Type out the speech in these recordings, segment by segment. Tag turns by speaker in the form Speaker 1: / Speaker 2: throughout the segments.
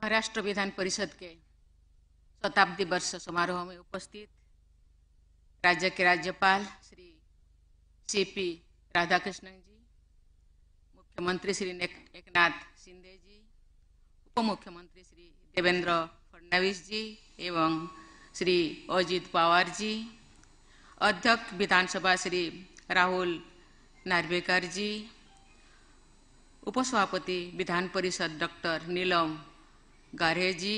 Speaker 1: महाराष्ट्र विधान परिषद के शताब्दी वर्ष समारोह में उपस्थित राज्य के राज्यपाल श्री सीपी राधाकृष्णन जी, मुख्यमंत्री श्री एकनाथ शिंदे जी, उप मुख्यमंत्री श्री देवेंद्र फडणवीस जी एवं श्री अजित पवार जी, अध्यक्ष विधानसभा श्री राहुल नार्वेकर जी, उपसभापति विधान परिषद डॉक्टर नीलम गारे जी,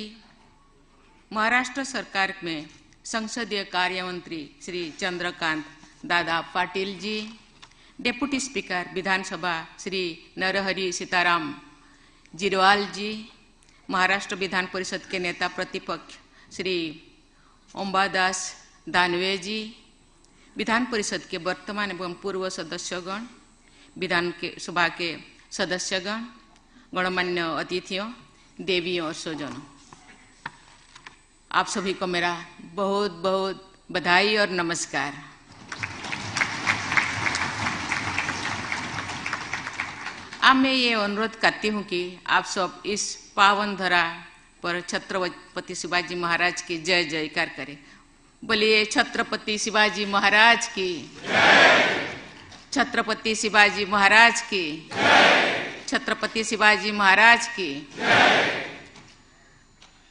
Speaker 1: महाराष्ट्र सरकार में संसदीय कार्य मंत्री श्री चंद्रकांत दादा पाटिल जी, डेप्यूटी स्पीकर विधानसभा श्री नरहरि सीताराम जिरवाल जी, महाराष्ट्र विधान परिषद के नेता प्रतिपक्ष श्री अंबादास दानवे जी, विधान परिषद के वर्तमान एवं पूर्व सदस्यगण, विधान के सभा के सदस्यगण, गणमान्य अतिथियों, देवियों और स्वजनों, आप सभी को मेरा बहुत बहुत बधाई और नमस्कार। अब मैं ये अनुरोध करती हूँ कि आप सब इस पावन धरा पर छत्रपति शिवाजी महाराज की जय जयकार करें। बोलिए छत्रपति शिवाजी महाराज की जय। छत्रपति शिवाजी महाराज की जय। छत्रपति शिवाजी महाराज की जय।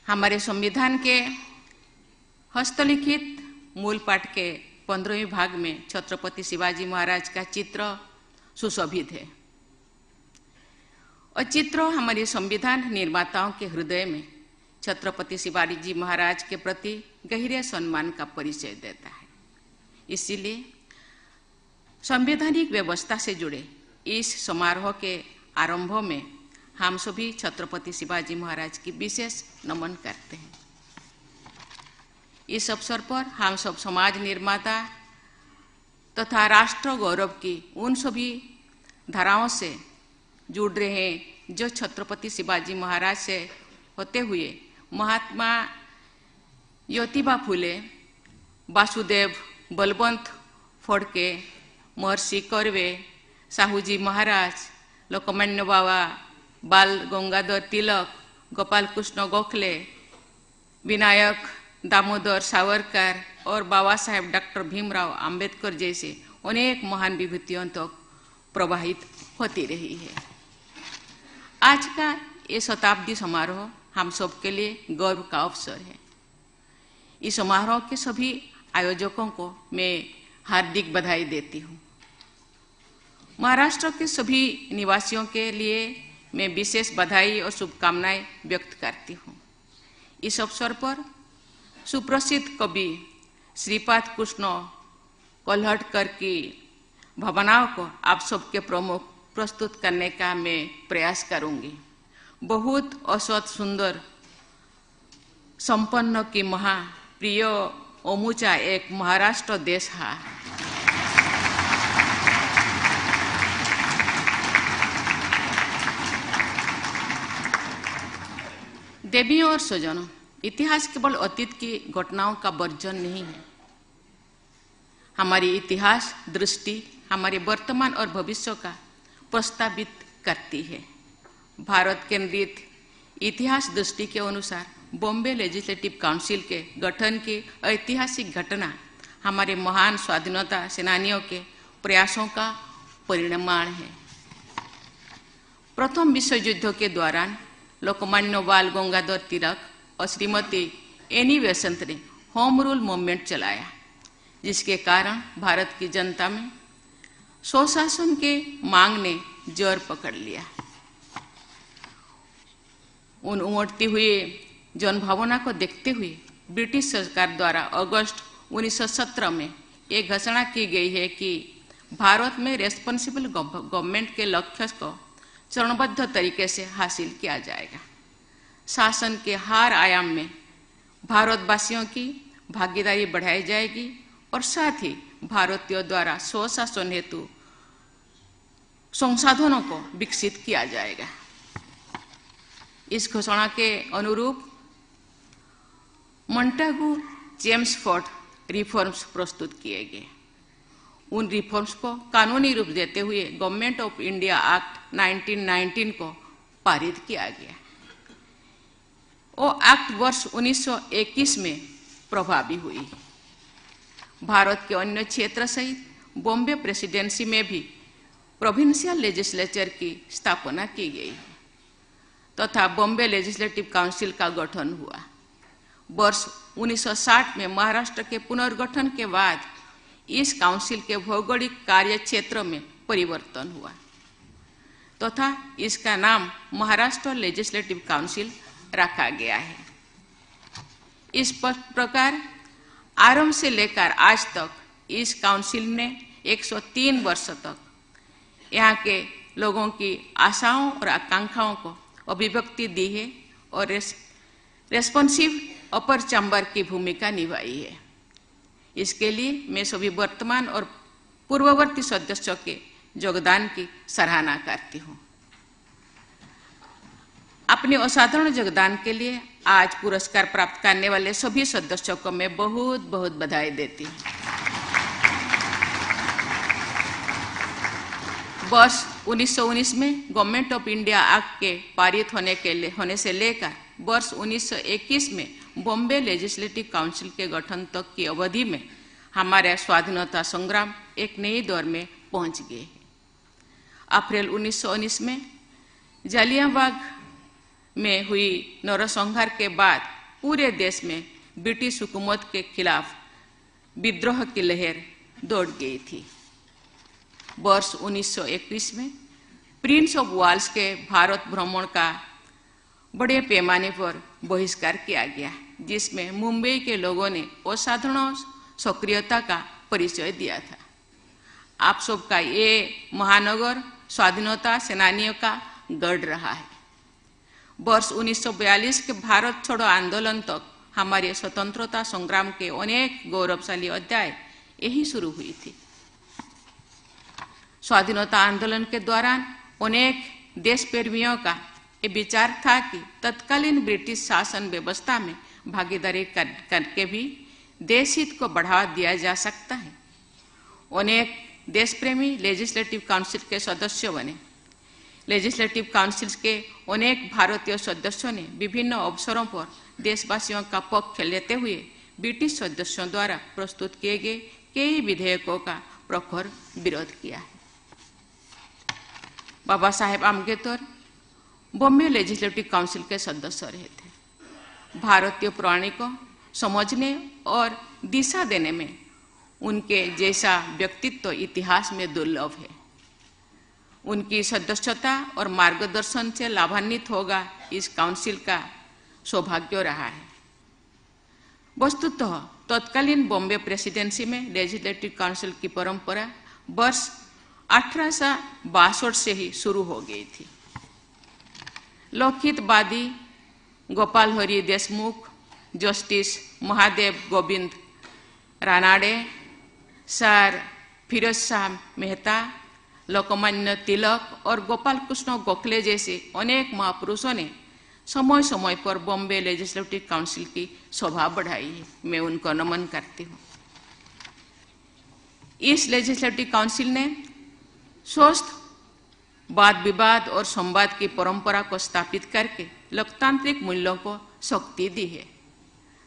Speaker 1: हमारे संविधान के हस्तलिखित मूल पाठ के 15वें भाग में छत्रपति शिवाजी महाराज का चित्र सुशोभित है और चित्र हमारे संविधान निर्माताओं के हृदय में छत्रपति शिवाजी महाराज के प्रति गहरे सम्मान का परिचय देता है। इसीलिए संवैधानिक व्यवस्था से जुड़े इस समारोह के आरंभ में हम सभी छत्रपति शिवाजी महाराज की विशेष नमन करते हैं। इस अवसर पर हम सब समाज निर्माता तथा राष्ट्र गौरव की उन सभी धाराओं से जुड़ रहे हैं जो छत्रपति शिवाजी महाराज से होते हुए महात्मा ज्योतिबा फुले, वासुदेव बलवंत फड़के, महर्षि कर्वे, साहूजी महाराज, लोकमान्य बाबा बाल गंगाधर तिलक, गोपाल कृष्ण गोखले, विनायक दामोदर सावरकर और बाबा साहेब डॉक्टर भीमराव अंबेडकर जैसे अनेक महान विभूतियों तक प्रवाहित होती रही है। आज का ये शताब्दी समारोह हम सब के लिए गौरव का अवसर है। इस समारोह के सभी आयोजकों को मैं हार्दिक बधाई देती हूँ। महाराष्ट्र के सभी निवासियों के लिए मैं विशेष बधाई और शुभकामनाएं व्यक्त करती हूँ। इस अवसर पर सुप्रसिद्ध कवि श्रीपाद कृष्ण कोल्हटकर की भावनाओं को आप सबके प्रमुख प्रस्तुत करने का मैं प्रयास करूंगी। बहुत असत सुंदर संपन्न की महाप्रिय ओमुचा एक महाराष्ट्र देश है। देवियों और स्वजनों, इतिहास केवल अतीत की घटनाओं का वर्जन नहीं है। हमारी इतिहास दृष्टि हमारे वर्तमान और भविष्य का प्रस्तावित करती है। भारत केंद्रित इतिहास दृष्टि के अनुसार बॉम्बे लेजिस्लेटिव काउंसिल के गठन की ऐतिहासिक घटना हमारे महान स्वाधीनता सेनानियों के प्रयासों का परिणाम है। प्रथम विश्व युद्ध के दौरान लोकमान्य बाल गंगाधर तिलक और श्रीमती एनी बेसेंट ने होम रूल मूवमेंट चलाया, जिसके कारण भारत की जनता में स्वशासन के मांग ने जोर पकड़ लिया। उन उमड़ती हुई जनभावना को देखते हुए ब्रिटिश सरकार द्वारा अगस्त 1917 में एक घोषणा की गई है कि भारत में रेस्पॉन्सिबल गवर्नमेंट के लक्ष्य को चरणबद्ध तरीके से हासिल किया जाएगा। शासन के हर आयाम में भारतवासियों की भागीदारी बढ़ाई जाएगी और साथ ही भारतीयों द्वारा स्वशासन हेतु संसाधनों को विकसित किया जाएगा। इस घोषणा के अनुरूप मॉन्टेगू चेम्सफोर्ड रिफॉर्म्स प्रस्तुत किए गए। उन रिफॉर्म्स को कानूनी रूप देते हुए गवर्नमेंट ऑफ इंडिया एक्ट 1919 को पारित किया गया। वो एक्ट वर्ष 1921 में प्रभावी हुई। भारत के अन्य क्षेत्र सहित बॉम्बे प्रेसिडेंसी में भी प्रोविंशियल लेजिस्लेचर की स्थापना की गई तथा बॉम्बे लेजिस्लेटिव काउंसिल का गठन हुआ। वर्ष 1960 में महाराष्ट्र के पुनर्गठन के बाद इस काउंसिल के भौगोलिक कार्य क्षेत्र में परिवर्तन हुआ तथा इसका नाम महाराष्ट्र लेजिस्लेटिव काउंसिल रखा गया है। इस प्रकार आरंभ से लेकर आज तक इस काउंसिल ने 103 वर्ष तक यहाँ के लोगों की आशाओं और आकांक्षाओं को अभिव्यक्ति दी है और रेस्पॉन्सिव अपर चैम्बर की भूमिका निभाई है। इसके लिए मैं सभी वर्तमान और पूर्ववर्ती सदस्यों के योगदान की सराहना करती हूँ। अपने असाधारण योगदान के लिए आज पुरस्कार प्राप्त करने वाले सभी सदस्यों को मैं बहुत बहुत बधाई देती हूँ। वर्ष 1919 में गवर्नमेंट ऑफ इंडिया एक्ट के पारित होने से लेकर वर्ष 1921 में बॉम्बे लेजिस्लेटिव काउंसिल के गठन तक की अवधि में हमारे स्वाधीनता संग्राम एक नए दौर में पहुंच गए। अप्रैल 1919 में जालियांवाला में हुई नरसंहार के बाद पूरे देश में ब्रिटिश हुकूमत के खिलाफ विद्रोह की लहर दौड़ गई थी। वर्ष 1921 में प्रिंस ऑफ वेल्स के भारत भ्रमण का बड़े पैमाने पर बहिष्कार किया गया, जिसमें मुंबई के लोगों ने असाधारण सक्रियता का परिचय दिया था। आप सबका ये महानगर स्वाधीनता सेनानियों का गढ़ रहा है। वर्ष 1942 के भारत छोड़ो आंदोलन तक हमारे स्वतंत्रता संग्राम के अनेक गौरवशाली अध्याय यही शुरू हुई थी। स्वाधीनता आंदोलन के दौरान अनेक देश प्रेमियों का ये विचार था कि तत्कालीन ब्रिटिश शासन व्यवस्था में भागीदारी करके भी देश हित को बढ़ावा दिया जा सकता है। अनेक देश प्रेमी लेजिस्लेटिव काउंसिल के सदस्य बने। लेजिस्लेटिव काउंसिल के अनेक भारतीय सदस्यों ने विभिन्न अवसरों पर देशवासियों का पक्ष लेते हुए ब्रिटिश सदस्यों द्वारा प्रस्तुत किए गए कई विधेयकों का प्रखर विरोध किया है। बाबा साहेब आम्बेडकर बॉम्बे लेजिस्लेटिव काउंसिल के सदस्य रहे थे। भारतीय प्रणाली को समझने और दिशा देने में उनके जैसा व्यक्तित्व इतिहास में दुर्लभ है। उनकी सदस्यता और मार्गदर्शन से लाभान्वित होगा इस काउंसिल का सौभाग्य रहा है। वस्तुतः तत्कालीन बॉम्बे प्रेसिडेंसी में लेजिस्लेटिव काउंसिल की परंपरा वर्ष 1862 से ही शुरू हो गई थी। लोकहितवादी गोपाल हरि देशमुख, जस्टिस महादेव गोविंद रानाडे, सर फिरोज शाह मेहता, लोकमान्य तिलक और गोपाल कृष्ण गोखले जैसे अनेक महापुरुषों ने समय समय पर बॉम्बे लेजिस्लेटिव काउंसिल की शोभा बढ़ाई है। मैं उनको नमन करती हूँ। इस लेजिस्लेटिव काउंसिल ने स्वस्थ वाद विवाद और संवाद की परंपरा को स्थापित करके लोकतांत्रिक मूल्यों को शक्ति दी है।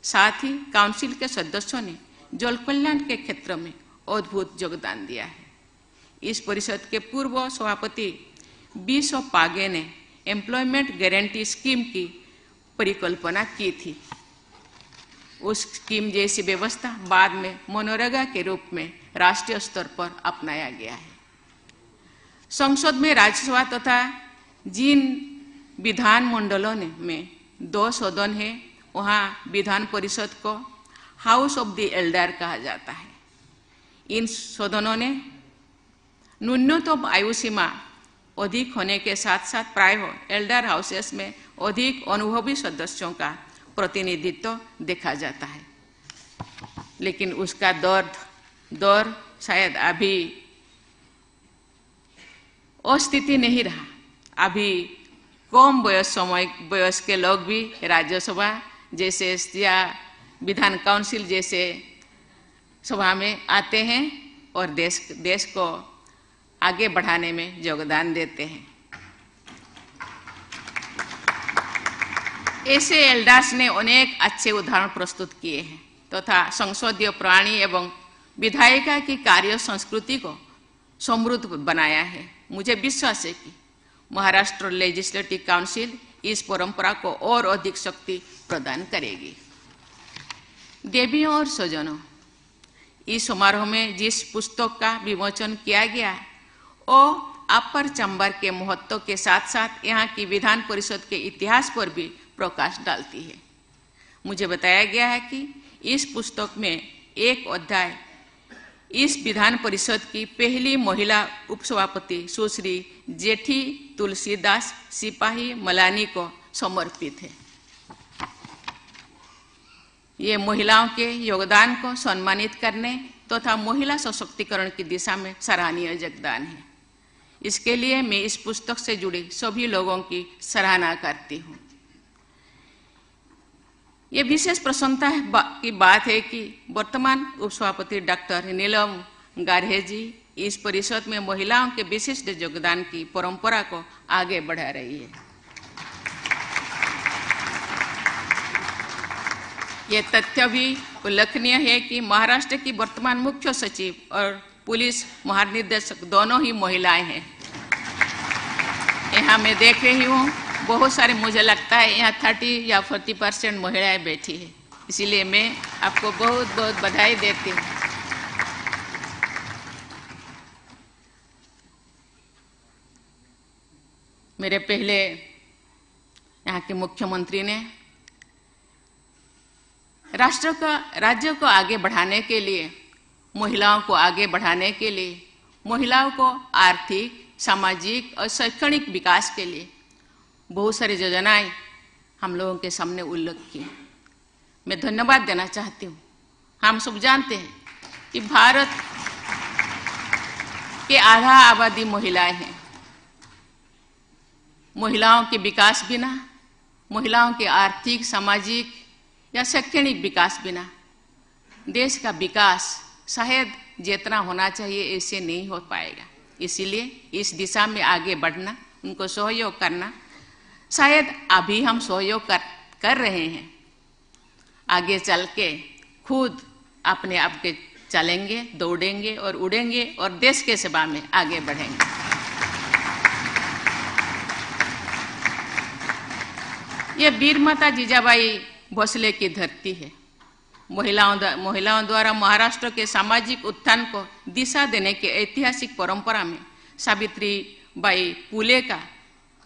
Speaker 1: साथ ही काउंसिल के सदस्यों ने जल कल्याण के क्षेत्र में अद्भुत योगदान दिया है। इस परिषद के पूर्व सभापति बीसो पागे ने एम्प्लॉयमेंट गारंटी स्कीम की परिकल्पना की थी। उस स्कीम जैसी व्यवस्था बाद में मनरेगा के रूप में राष्ट्रीय स्तर पर अपनाया गया है। संसद में राज्यसभा तथा जिन विधान मंडलों में 2 सदन है, वहाँ विधान परिषद को हाउस ऑफ द एल्डर कहा जाता है। इन सदनों ने न्यूनतम आयु सीमा अधिक होने के साथ साथ प्रायः एल्डर हाउसेस में अधिक अनुभवी सदस्यों का प्रतिनिधित्व देखा जाता है, लेकिन उसका दौर शायद अभी अस्तित्व नहीं रहा। अभी कम वयस के लोग भी राज्यसभा जैसे या विधान काउंसिल जैसे सभा में आते हैं और देश को आगे बढ़ाने में योगदान देते हैं। ऐसे एल्डर्स ने अनेक अच्छे उदाहरण प्रस्तुत किए हैं तथा संसदीय प्राणी एवं विधायिका की कार्य संस्कृति को समृद्ध बनाया है। मुझे विश्वास है कि महाराष्ट्र लेजिस्लेटिव काउंसिल इस परंपरा को और अधिक शक्ति प्रदान करेगी। देवियों और स्वजनों, इस समारोह में जिस पुस्तक का विमोचन किया गया वो अपर चंबर के महत्व के साथ साथ यहाँ की विधान परिषद के इतिहास पर भी प्रकाश डालती है। मुझे बताया गया है कि इस पुस्तक में एक अध्याय इस विधान परिषद की पहली महिला उपसभापति सुश्री जेठी तुलसीदास सिपाही मलानी को समर्पित है। ये महिलाओं के योगदान को सम्मानित करने तथा महिला सशक्तिकरण की दिशा में सराहनीय योगदान है। इसके लिए मैं इस पुस्तक से जुड़े सभी लोगों की सराहना करती हूँ। ये विशेष प्रसन्नता की बात है कि वर्तमान उपसभापति डॉक्टर नीलम गार्हे जी इस परिषद में महिलाओं के विशिष्ट योगदान की परंपरा को आगे बढ़ा रही है। ये तथ्य भी उल्लेखनीय है कि महाराष्ट्र की वर्तमान मुख्य सचिव और पुलिस महानिदेशक दोनों ही महिलाएं हैं। यहाँ मैं देख रही हूँ बहुत सारे, मुझे लगता है यहाँ 30 या 40% महिलाएं बैठी है, इसीलिए मैं आपको बहुत बहुत बधाई देती हूँ। मेरे पहले यहाँ के मुख्यमंत्री ने राज्य को आगे बढ़ाने के लिए, महिलाओं को आगे बढ़ाने के लिए, महिलाओं को आर्थिक, सामाजिक और शैक्षणिक विकास के लिए बहुत सारी योजनाएं हम लोगों के सामने उल्लेख की। मैं धन्यवाद देना चाहती हूँ। हम सब जानते हैं कि भारत के आधा आबादी महिलाएं हैं। महिलाओं के विकास बिना, महिलाओं के आर्थिक, सामाजिक या शैक्षणिक विकास बिना देश का विकास शायद जितना होना चाहिए ऐसे नहीं हो पाएगा। इसीलिए इस दिशा में आगे बढ़ना, उनको सहयोग करना, शायद अभी हम सहयोग कर रहे हैं, आगे चल के खुद अपने आप के चलेंगे, दौड़ेंगे और उड़ेंगे और देश के सेवा में आगे बढ़ेंगे। ये वीर माता जीजाबाई भोसले की धरती है। महिलाओं द्वारा महाराष्ट्र के सामाजिक उत्थान को दिशा देने के ऐतिहासिक परंपरा में सावित्रीबाई फुले का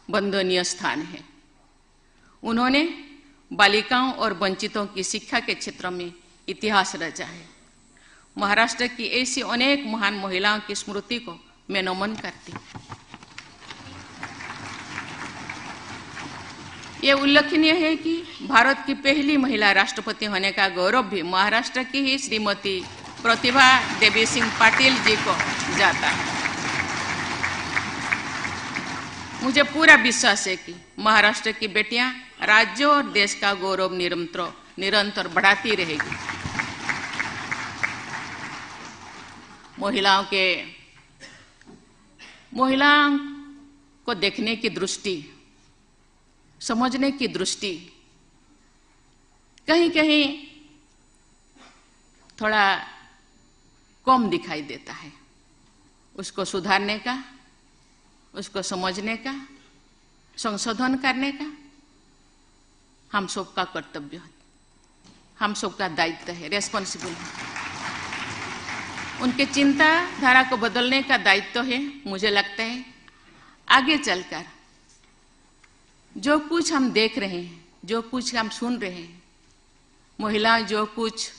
Speaker 1: वंदनीय स्थान है। उन्होंने बालिकाओं और वंचितों की शिक्षा के क्षेत्र में इतिहास रचा है। महाराष्ट्र की ऐसी अनेक महान महिलाओं की स्मृति को मैं नमन करती हूँ। ये उल्लेखनीय है कि भारत की पहली महिला राष्ट्रपति होने का गौरव भी महाराष्ट्र की ही श्रीमती प्रतिभा देवी सिंह पाटिल जी को जाता है। मुझे पूरा विश्वास है कि महाराष्ट्र की बेटियां राज्य और देश का गौरव निरंतर बढ़ाती रहेगी। महिलाओं को देखने की दृष्टि, समझने की दृष्टि कहीं कहीं थोड़ा कम दिखाई देता है। उसको सुधारने का, उसको समझने का, संशोधन करने का हम सबका कर्तव्य है, हम सबका दायित्व है, रेस्पॉन्सिबल है। उनके चिंताधारा को बदलने का दायित्व है। मुझे लगता है आगे चलकर जो कुछ हम देख रहे हैं, जो कुछ हम सुन रहे हैं, महिलाएं जो कुछ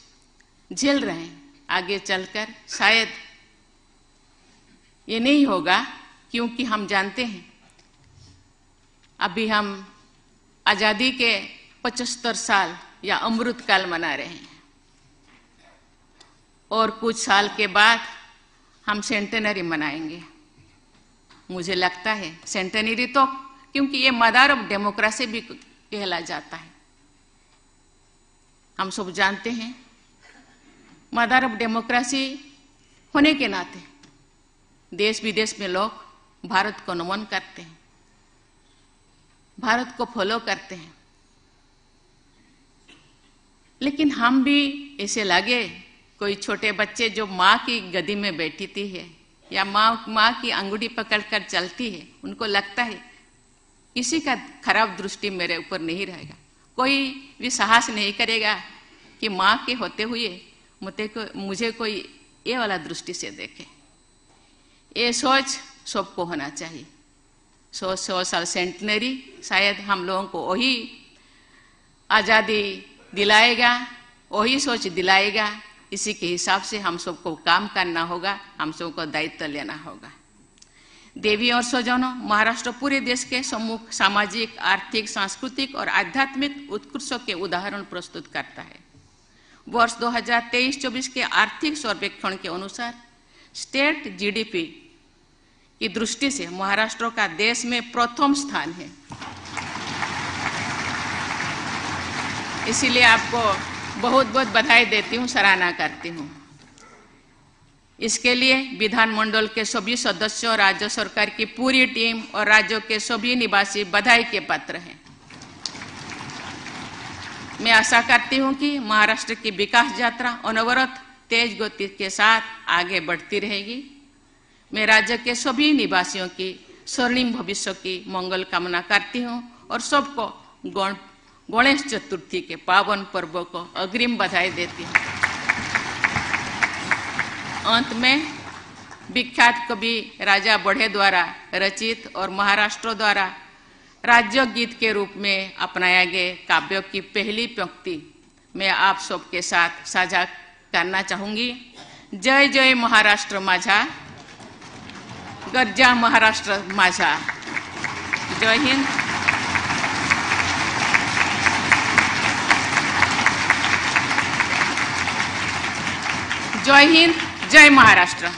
Speaker 1: झेल रहे हैं, आगे चलकर शायद ये नहीं होगा, क्योंकि हम जानते हैं अभी हम आजादी के 75 साल या अमृत काल मना रहे हैं और कुछ साल के बाद हम सेंटेनरी मनाएंगे। मुझे लगता है सेंटेनरी तो, क्योंकि ये मदर ऑफ डेमोक्रेसी भी कहला जाता है। हम सब जानते हैं मदर ऑफ डेमोक्रेसी होने के नाते देश विदेश में लोग भारत को नमन करते हैं, भारत को फॉलो करते हैं। लेकिन हम भी ऐसे लगे कोई छोटे बच्चे जो माँ की गदी में बैठी थी है या माँ की अंगुली पकड़कर चलती है, उनको लगता है किसी का खराब दृष्टि मेरे ऊपर नहीं रहेगा, कोई भी साहस नहीं करेगा कि माँ के होते हुए मुझे कोई ये वाला दृष्टि से देखे। ये सोच सबको होना चाहिए। 100 साल सेंटनरी शायद हम लोगों को वही आज़ादी दिलाएगा, वही सोच दिलाएगा। इसी के हिसाब से हम सबको काम करना होगा, हम सबको दायित्व लेना होगा। देवी और स्वजनों, महाराष्ट्र पूरे देश के सम्मुख सामाजिक, आर्थिक, सांस्कृतिक और आध्यात्मिक उत्कृष्ट के उदाहरण प्रस्तुत करता है। वर्ष 2023-24 के आर्थिक सर्वेक्षण के अनुसार स्टेट जीडीपी की दृष्टि से महाराष्ट्र का देश में प्रथम स्थान है। इसीलिए आपको बहुत बहुत बधाई देती हूँ, सराहना करती हूँ। इसके लिए विधानमंडल के सभी सदस्यों, राज्य सरकार की पूरी टीम और राज्यों के सभी निवासी बधाई के पात्र हैं। मैं आशा करती हूँ कि महाराष्ट्र की विकास यात्रा अनवरत तेज गति के साथ आगे बढ़ती रहेगी। मैं राज्य के सभी निवासियों की स्वर्णिम भविष्य की मंगल कामना करती हूँ और सबको गणेश चतुर्थी के पावन पर्व को अग्रिम बधाई देती हूँ। अंत में विख्यात कवि राजा बढ़े द्वारा रचित और महाराष्ट्र द्वारा राज्य गीत के रूप में अपनाया गए काव्य की पहली पंक्ति मैं आप सबके साथ साझा करना चाहूंगी। जय जय महाराष्ट्र माझा, गर्जा महाराष्ट्र माझा। जय हिंद। जय हिंद, जय महाराष्ट्र।